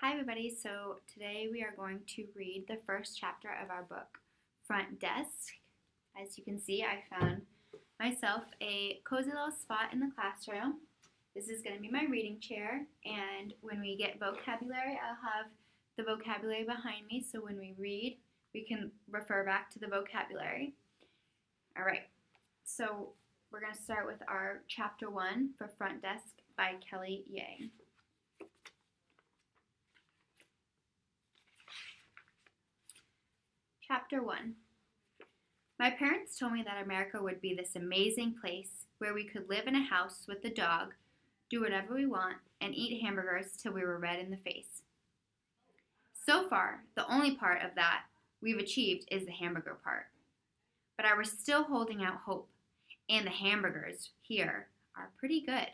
Hi everybody, so today we are going to read the first chapter of our book, Front Desk. As you can see, I found myself a cozy little spot in the classroom. This is going to be my reading chair, and when we get vocabulary, I'll have the vocabulary behind me, so when we read, we can refer back to the vocabulary. Alright, so we're going to start with our chapter 1 for Front Desk by Kelly Yang. Chapter 1. My parents told me that America would be this amazing place where we could live in a house with a dog, do whatever we want, and eat hamburgers till we were red in the face. So far, the only part of that we've achieved is the hamburger part. But I was still holding out hope, and the hamburgers here are pretty good.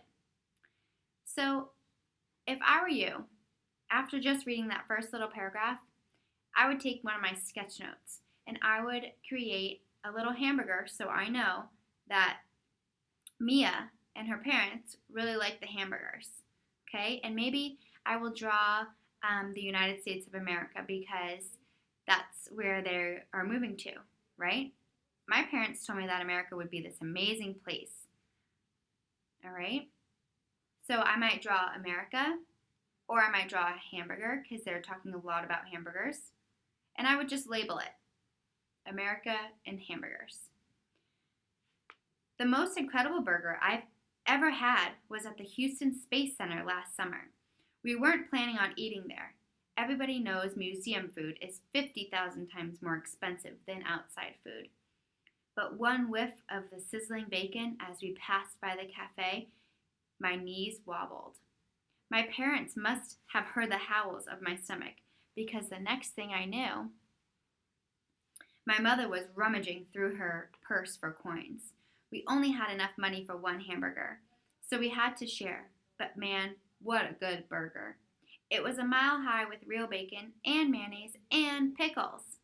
So, if I were you, after just reading that first little paragraph, I would take one of my sketch notes and I would create a little hamburger so I know that Mia and her parents really like the hamburgers. Okay, and maybe I will draw the United States of America because that's where they are moving to, right? My parents told me that America would be this amazing place. All right, so I might draw America, or I might draw a hamburger because they're talking a lot about hamburgers. And I would just label it America and hamburgers. The most incredible burger I've ever had was at the Houston Space Center last summer. We weren't planning on eating there. Everybody knows museum food is 50,000 times more expensive than outside food. But one whiff of the sizzling bacon as we passed by the cafe, my knees wobbled. My parents must have heard the howls of my stomach, because the next thing I knew, my mother was rummaging through her purse for coins. We only had enough money for one hamburger, so we had to share. But man, what a good burger. It was a mile high with real bacon and mayonnaise and pickles.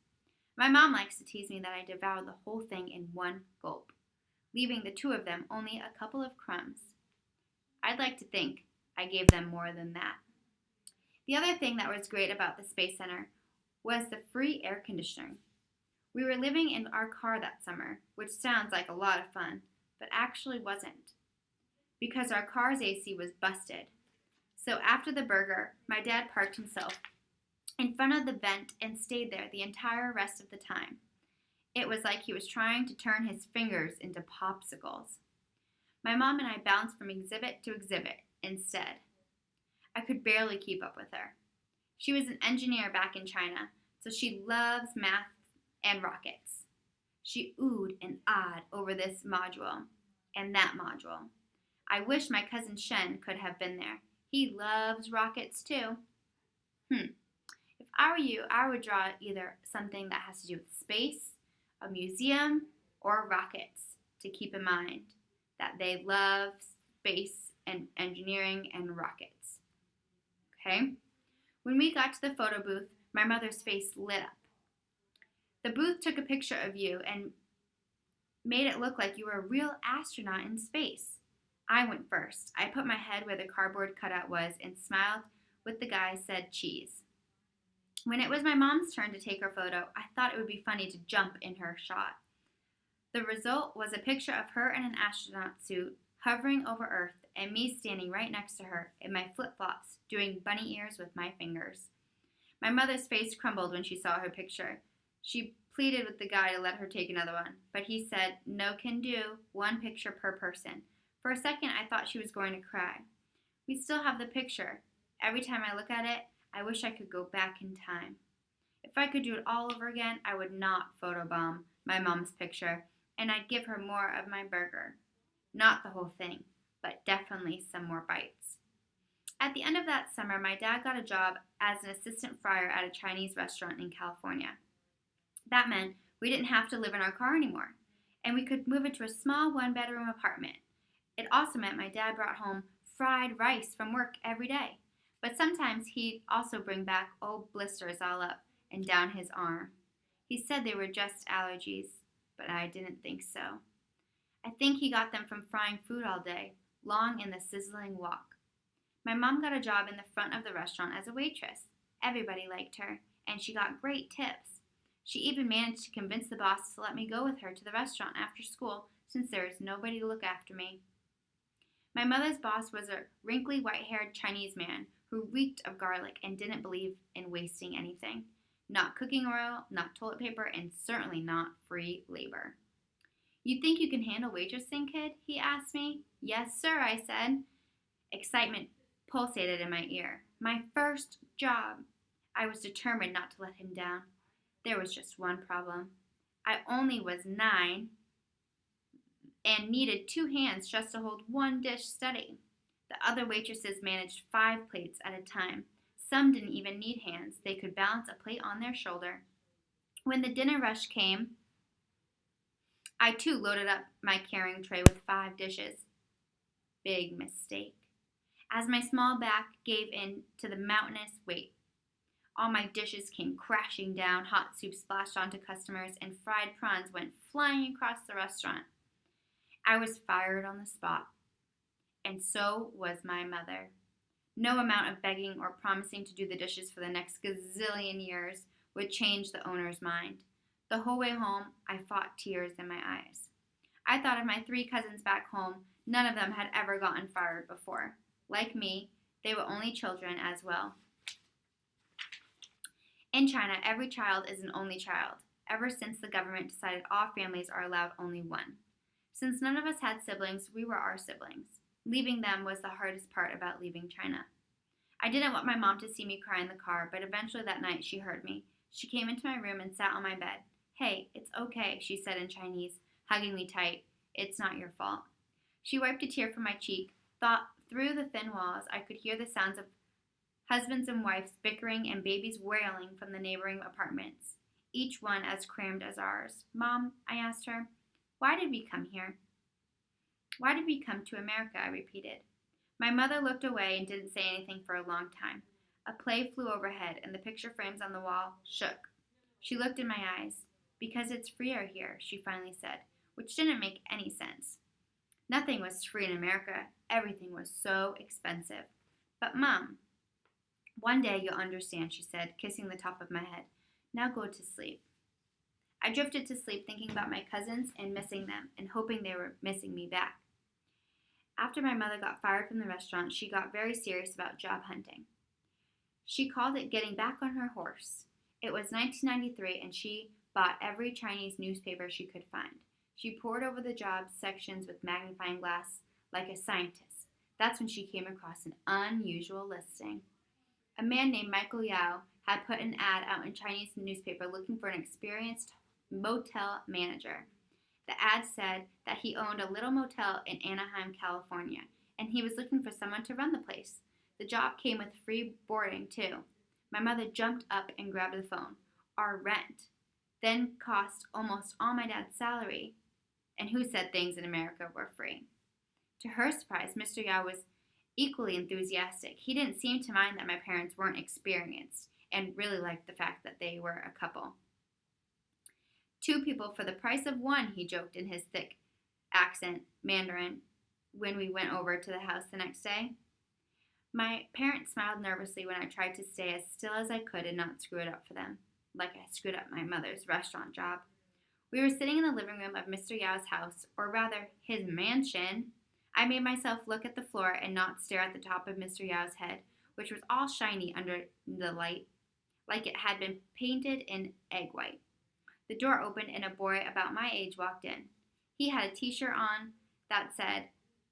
My mom likes to tease me that I devoured the whole thing in one gulp, leaving the two of them only a couple of crumbs. I'd like to think I gave them more than that. The other thing that was great about the Space Center was the free air conditioning. We were living in our car that summer, which sounds like a lot of fun, but actually wasn't, because our car's AC was busted. So after the burger, my dad parked himself in front of the vent and stayed there the entire rest of the time. It was like he was trying to turn his fingers into popsicles. My mom and I bounced from exhibit to exhibit instead. I could barely keep up with her. She was an engineer back in China, so she loves math and rockets. She oohed and ahed over this module and that module. I wish my cousin Shen could have been there. He loves rockets too. If I were you, I would draw either something that has to do with space, a museum, or rockets, to keep in mind that they love space and engineering and rockets. Okay? When we got to the photo booth, my mother's face lit up. The booth took a picture of you and made it look like you were a real astronaut in space. I went first. I put my head where the cardboard cutout was and smiled with the guy said cheese. When it was my mom's turn to take her photo, I thought it would be funny to jump in her shot. The result was a picture of her in an astronaut suit hovering over Earth and me standing right next to her in my flip-flops doing bunny ears with my fingers. My mother's face crumbled when she saw her picture. She pleaded with the guy to let her take another one, but he said, "No can do, one picture per person." For a second, I thought she was going to cry. We still have the picture. Every time I look at it, I wish I could go back in time. If I could do it all over again, I would not photobomb my mom's picture, and I'd give her more of my burger. Not the whole thing, but definitely some more bites. At the end of that summer, my dad got a job as an assistant fryer at a Chinese restaurant in California. That meant we didn't have to live in our car anymore, and we could move into a small one-bedroom apartment. It also meant my dad brought home fried rice from work every day, but sometimes he'd also bring back old blisters all up and down his arm. He said they were just allergies, but I didn't think so. I think he got them from frying food all day, long in the sizzling wok. My mom got a job in the front of the restaurant as a waitress. Everybody liked her, and she got great tips. She even managed to convince the boss to let me go with her to the restaurant after school since there was nobody to look after me. My mother's boss was a wrinkly, white-haired Chinese man who reeked of garlic and didn't believe in wasting anything. Not cooking oil, not toilet paper, and certainly not free labor. "You think you can handle waitressing, kid?" he asked me. "Yes, sir," I said. Excitement pulsated in my ear. My first job. I was determined not to let him down. There was just one problem. I only was 9 and needed 2 hands just to hold one dish steady. The other waitresses managed 5 plates at a time. Some didn't even need hands. They could balance a plate on their shoulder. When the dinner rush came, I too loaded up my carrying tray with 5 dishes. Big mistake. As my small back gave in to the mountainous weight, all my dishes came crashing down, hot soup splashed onto customers, and fried prawns went flying across the restaurant. I was fired on the spot, and so was my mother. No amount of begging or promising to do the dishes for the next gazillion years would change the owner's mind. The whole way home, I fought tears in my eyes. I thought of my 3 cousins back home. None of them had ever gotten fired before. Like me, they were only children as well. In China, every child is an only child, ever since the government decided all families are allowed only one. Since none of us had siblings, we were our siblings. Leaving them was the hardest part about leaving China. I didn't want my mom to see me cry in the car, but eventually that night she heard me. She came into my room and sat on my bed. "Hey, it's okay," she said in Chinese, hugging me tight. "It's not your fault." She wiped a tear from my cheek. Through the thin walls, I could hear the sounds of husbands and wives bickering and babies wailing from the neighboring apartments, each one as crammed as ours. "Mom," I asked her, "why did we come here?" "Why did we come to America?" I repeated. My mother looked away and didn't say anything for a long time. A play flew overhead, and the picture frames on the wall shook. She looked in my eyes. "Because it's freer here," she finally said, which didn't make any sense. Nothing was free in America. Everything was so expensive. "But, Mom, one day you'll understand," she said, kissing the top of my head. "Now go to sleep." I drifted to sleep thinking about my cousins and missing them and hoping they were missing me back. After my mother got fired from the restaurant, she got very serious about job hunting. She called it getting back on her horse. It was 1993 and she bought every Chinese newspaper she could find. She pored over the job sections with magnifying glass like a scientist. That's when she came across an unusual listing. A man named Michael Yao had put an ad out in Chinese newspaper looking for an experienced motel manager. The ad said that he owned a little motel in Anaheim, California, and he was looking for someone to run the place. The job came with free boarding, too. My mother jumped up and grabbed the phone. Our rent then cost almost all my dad's salary. And who said things in America were free? To her surprise, Mr. Yao was equally enthusiastic. He didn't seem to mind that my parents weren't experienced and really liked the fact that they were a couple. 2 people for the price of 1, he joked in his thick accent, Mandarin, when we went over to the house the next day. My parents smiled nervously when I tried to stay as still as I could and not screw it up for them, like I screwed up my mother's restaurant job. We were sitting in the living room of Mr. Yao's house, or rather, his mansion. I made myself look at the floor and not stare at the top of Mr. Yao's head, which was all shiny under the light, like it had been painted in egg white. The door opened and a boy about my age walked in. He had a t-shirt on that said,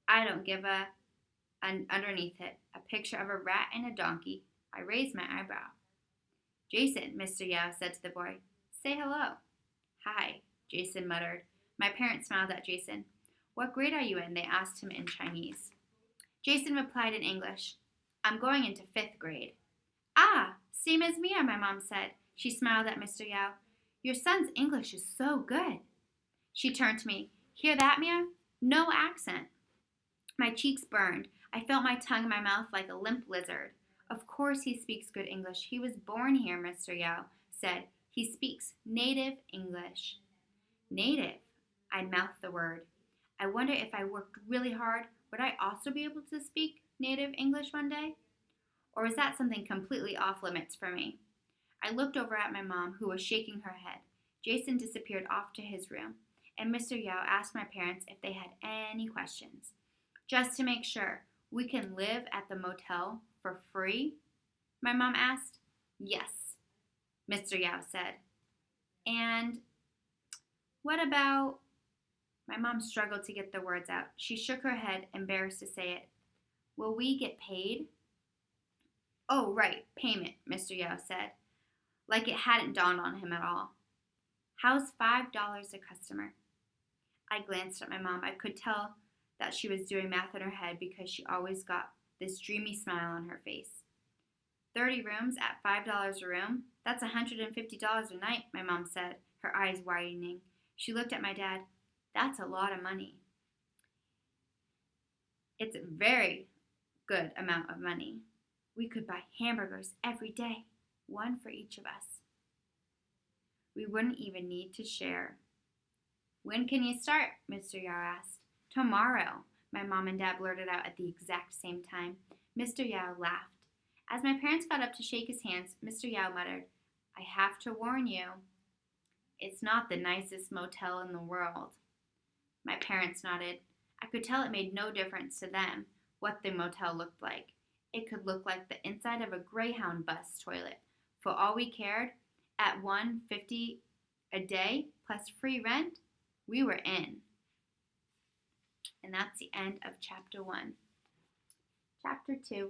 "I don't give a," and underneath it, a picture of a rat and a donkey. I raised my eyebrow. "Jason," Mr. Yao said to the boy, "say hello." "Hi," Jason muttered. My parents smiled at Jason. "What grade are you in?" they asked him in Chinese. Jason replied in English, "I'm going into 5th grade." "Ah, same as Mia," my mom said. She smiled at Mr. Yao. "Your son's English is so good." She turned to me. "Hear that, Mia? No accent." My cheeks burned. I felt my tongue in my mouth like a limp lizard. "Of course he speaks good English. He was born here," Mr. Yao said. "He speaks native English." Native? I mouthed the word. I wonder if I worked really hard, would I also be able to speak native English one day? Or was that something completely off limits for me? I looked over at my mom, who was shaking her head. Jason disappeared off to his room, and Mr. Yao asked my parents if they had any questions. Just to make sure, we can live at the motel for free? My mom asked. Yes, Mr. Yao said. And what about... My mom struggled to get the words out. She shook her head, embarrassed to say it. Will we get paid? Oh, right, payment, Mr. Yao said, like it hadn't dawned on him at all. How's $5 a customer? I glanced at my mom. I could tell that she was doing math in her head because she always got this dreamy smile on her face. 30 rooms at $5 a room? That's $150 a night, my mom said, her eyes widening. She looked at my dad. That's a lot of money. It's a very good amount of money. We could buy hamburgers every day, one for each of us. We wouldn't even need to share. When can you start? Mr. Yao asked. Tomorrow, my mom and dad blurted out at the exact same time. Mr. Yao laughed. As my parents got up to shake his hands, Mr. Yao muttered, I have to warn you, it's not the nicest motel in the world. My parents nodded. I could tell it made no difference to them what the motel looked like. It could look like the inside of a Greyhound bus toilet. For all we cared, at $150 a day plus free rent, we were in. And that's the end of chapter 1. Chapter 2.